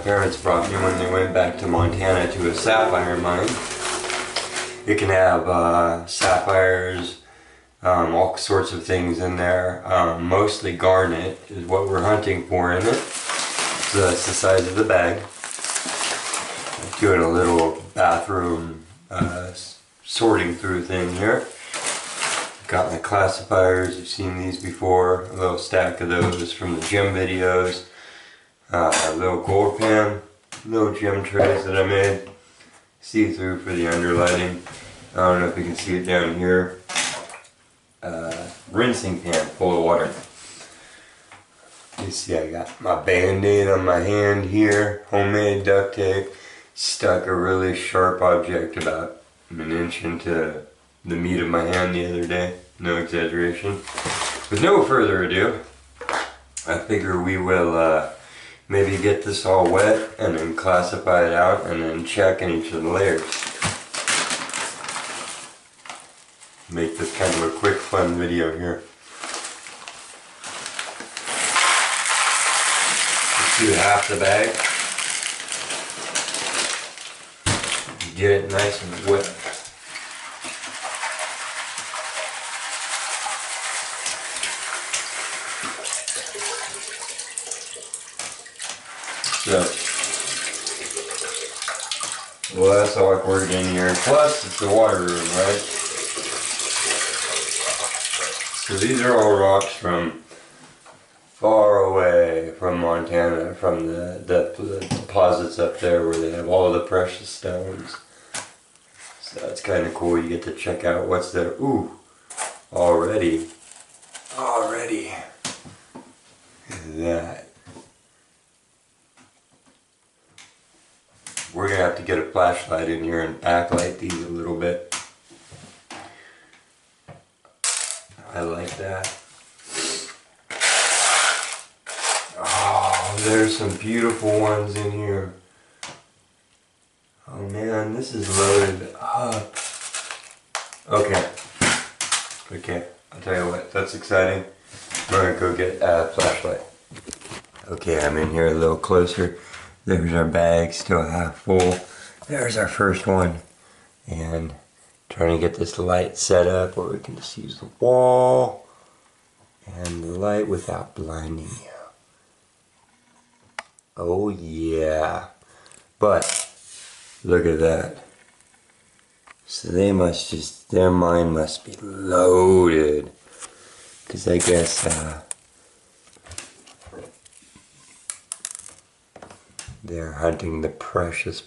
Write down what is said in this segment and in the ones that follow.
parents brought me when they went back to Montana to a sapphire mine. It can have sapphires, all sorts of things in there. Mostly garnet is what we're hunting for in it. So that's the size of the bag. I'm doing a little bathroom sorting through thing here. Got my classifiers, you've seen these before. A little stack of those from the gym videos. A little gold pan, little gym trays that I made. See-through for the underlighting. I don't know if you can see it down here. Rinsing pan full of water. You see I got my band-aid on my hand here. Homemade duct tape. Stuck a really sharp object about an inch into the meat of my hand the other day. No exaggeration. With no further ado, I figure we will maybe get this all wet and then classify it out and then check in each of the layers. Make this kind of a quick fun video here. Let's do half the bag. Get it nice and wet. So, less awkward in here. Plus, it's the water room, right? So these are all rocks from far away from Montana, from the deposits up there where they have all the precious stones. So that's kind of cool. You get to check out what's there. Ooh, already. Look at that. We're going to have to get a flashlight in here and backlight these a little bit. I like that. Oh, there's some beautiful ones in here. Oh man, this is loaded up. Okay, I'll tell you what, that's exciting. We're going to go get a flashlight. Okay, I'm in here a little closer. There's our bag, still half full. There's our first one. And trying to get this light set up where we can just use the wall and the light without blinding you. Oh yeah. But look at that. So they must just, their mind must be loaded. Because I guess they're hunting the precious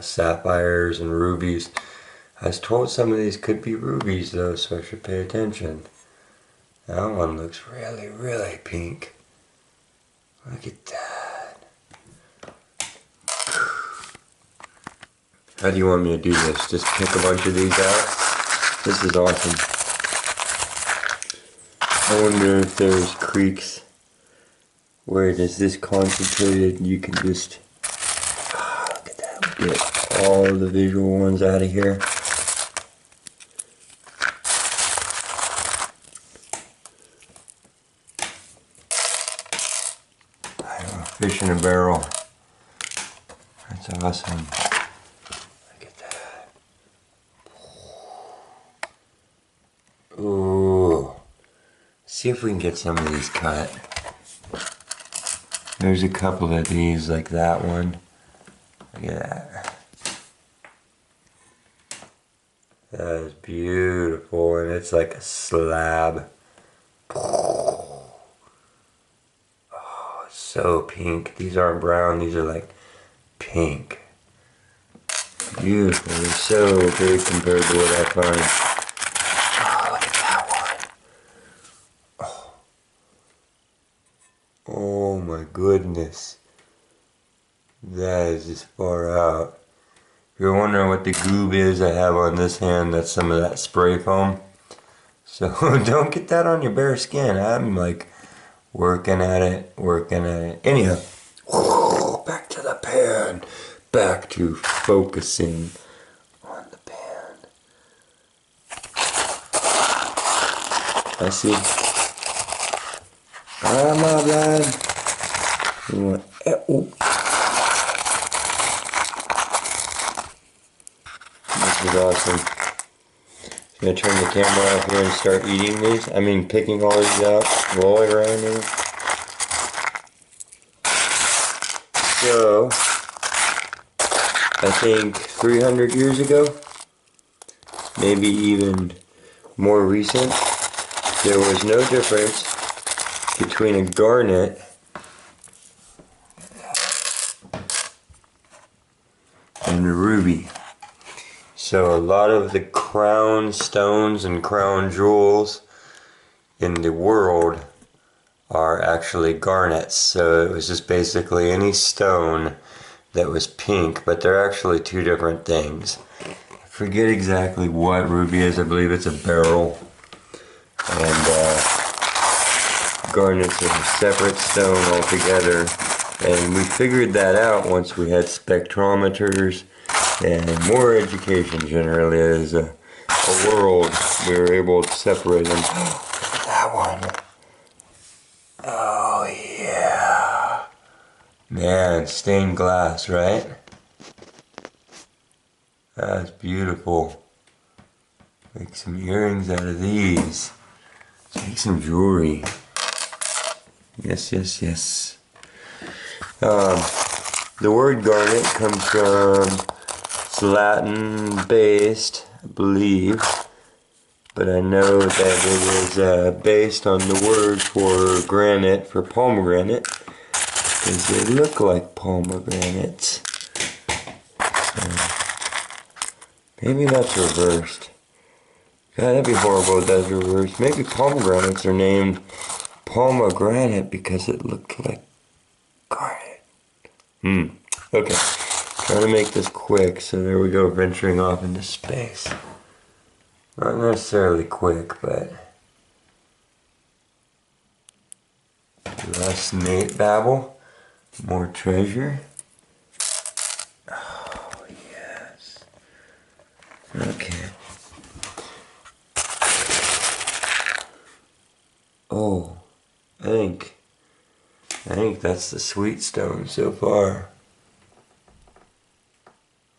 sapphires and rubies. I was told some of these could be rubies though, so I should pay attention. That one looks really pink. Look at that. How do you want me to do this? Just pick a bunch of these out? This is awesome. I wonder if there's creeks where it is this concentrated, you can just, look at that, get all the visual ones out of here. I know, fish in a barrel. That's awesome. Look at that. Ooh. See if we can get some of these cut. There's a couple of these, like that one. Look at that. That is beautiful, and it's like a slab. Oh, it's so pink. These aren't brown, these are like pink. Beautiful. They're so big compared to what I find. Oh my goodness, that is just far out. If you're wondering what the goob is I have on this hand, that's some of that spray foam. So don't get that on your bare skin. I'm like working at it. Anyhow, back to the pan. Back to focusing on the pan. I see. I'm not blind. You want Oh. This is awesome. I'm gonna turn the camera off here and start eating these. I mean, picking all these out, rolling around them. So, I think 300 years ago, maybe even more recent, there was no difference between a garnet and a ruby. So a lot of the crown stones and crown jewels in the world are actually garnets. So it was just basically any stone that was pink, but they're actually two different things. I forget exactly what ruby is. I believe it's a beryl. And garnets are a separate stone altogether. And we figured that out once we had spectrometers and more education generally as a world. We were able to separate them. Look at that one. Oh yeah. Man, stained glass, right? That's beautiful. Make some earrings out of these. Make some jewelry. Yes, yes, yes. The word garnet comes from, it's Latin based, I believe, but I know that it is based on the word for granite, for pomegranate, because they look like pomegranates. Maybe that's reversed. God, that'd be horrible if that's reversed. Maybe pomegranates are named pomegranate because it looked like garnet. Okay. Trying to make this quick, so there we go, venturing off into space. Not necessarily quick, but less Nate babble, more treasure. Oh, yes. Okay. Oh, I think that's the sweet stone so far.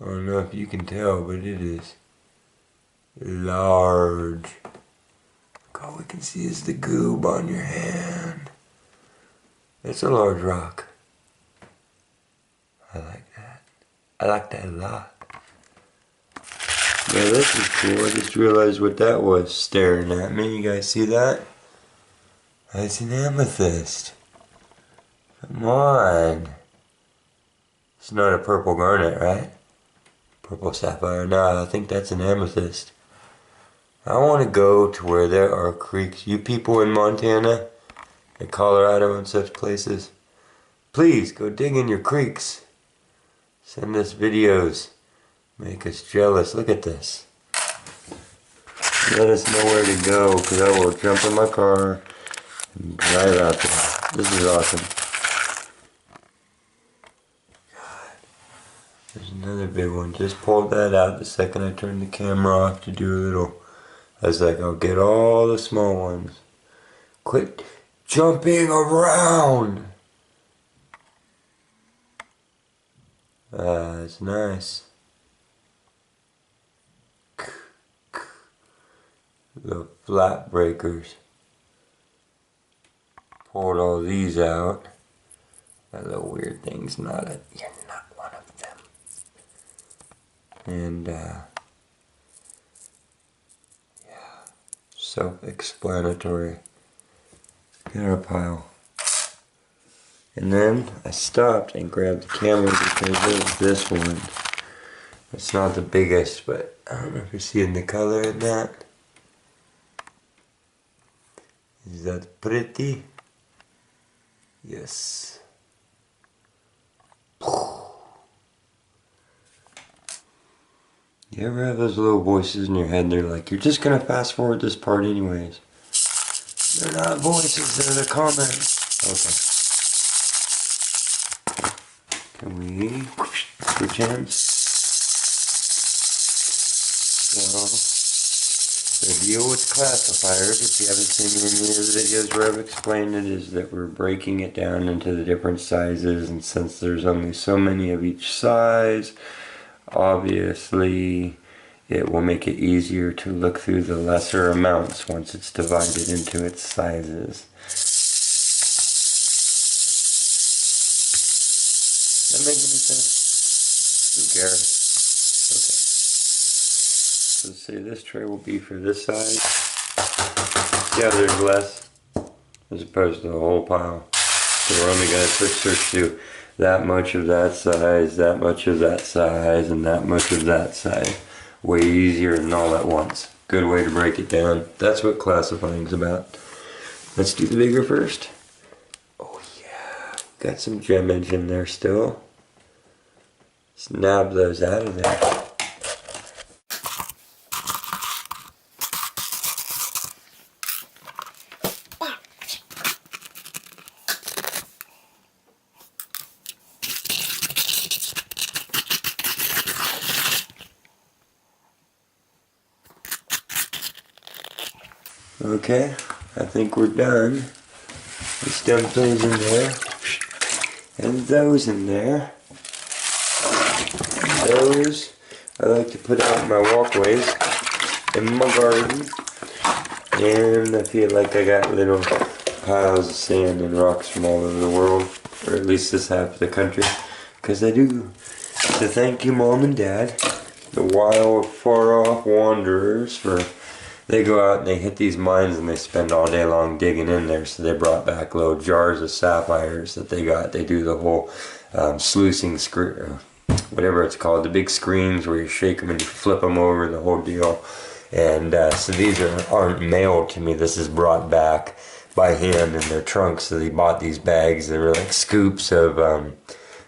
I don't know if you can tell, but it is large. All we can see is the goob on your hand. It's a large rock. I like that. I like that a lot. Yeah, this is cool. I just realized what that was staring at me. You guys see that? That's an amethyst. Come on. It's not a purple garnet, right? Purple sapphire. No, I think that's an amethyst. I want to go to where there are creeks. You people in Montana, in Colorado and such places, please go dig in your creeks. Send us videos. Make us jealous. Look at this. Let us know where to go, because I will jump in my car and drive out there. This is awesome. There's another big one. Just pulled that out the second I turned the camera off to do a little. I was like, I'll get all the small ones. Quit jumping around! It's nice. The flat breakers. Pulled all these out. That little weird thing's not a... You're not one of them. And, yeah. Self-explanatory. Get our pile. And then I stopped and grabbed the camera because of this one. It's not the biggest, but I don't know if you're seeing the color in that. Is that pretty? Yes. You ever have those little voices in your head and they're like, you're just gonna fast forward this part anyways? They're not voices, they're the comments. Okay. Can we switch hands? So, The deal with classifiers, if you haven't seen any of the videos where I've explained it, is that we're breaking it down into the different sizes, and since there's only so many of each size, obviously it will make it easier to look through the lesser amounts once it's divided into its sizes. Does that make any sense? Who cares? Okay. So say this tray will be for this size. See how there's less as opposed to the whole pile. So we're only going to switch to that much of that size, that much of that size, and that much of that size. Way easier than all at once. Good way to break it down. That's what classifying is about. Let's do the bigger first. Oh yeah, got some gem edge in there still. Let's nab those out of there. Okay, I think we're done. Let's dump those in there. And those in there. Those I like to put out in my walkways in my garden. And I feel like I got little piles of sand and rocks from all over the world, or at least this half of the country. Because I do. So thank you, Mom and Dad, the wild, far-off wanderers, for they go out and they hit these mines and they spend all day long digging in there. So they brought back little jars of sapphires that they got. They do the whole sluicing screw, whatever it's called, the big screens where you shake them and you flip them over, the whole deal. And so these aren't mailed to me. This is brought back by hand in their trunks. So they bought these bags. They were like scoops of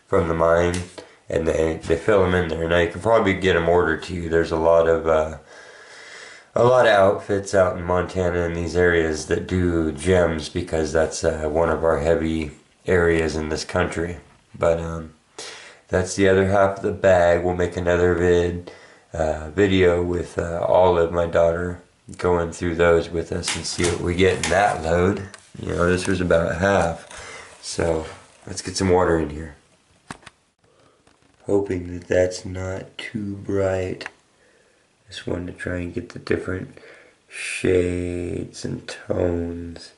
from the mine, and they fill them in there. Now you can probably get them ordered to you. There's a lot of outfits out in Montana in these areas that do gems, because that's one of our heavy areas in this country. But that's the other half of the bag. We'll make another video with Olive, my daughter, going through those with us and see what we get in that load. You know, this was about half. So let's get some water in here. Hoping that that's not too bright. Just wanted to try and get the different shades and tones.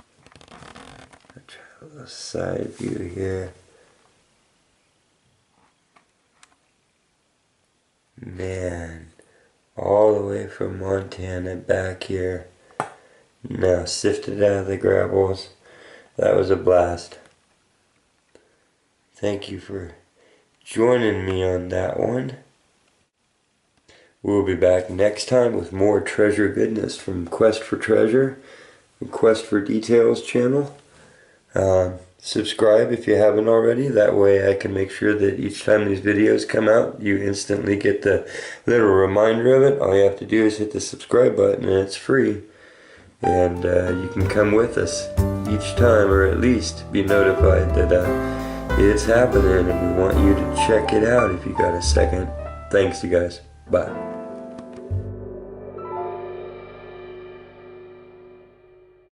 I'll try a little side view here. Man, all the way from Montana back here. Now sifted out of the gravels. That was a blast. Thank you for joining me on that one. We'll be back next time with more treasure goodness from Quest for Treasure and Quest for Details channel. Subscribe if you haven't already. That way I can make sure that each time these videos come out, you instantly get the little reminder of it. All you have to do is hit the subscribe button and it's free. And you can come with us each time, or at least be notified that it's happening, and we want you to check it out if you got a second. Thanks, you guys. Bye.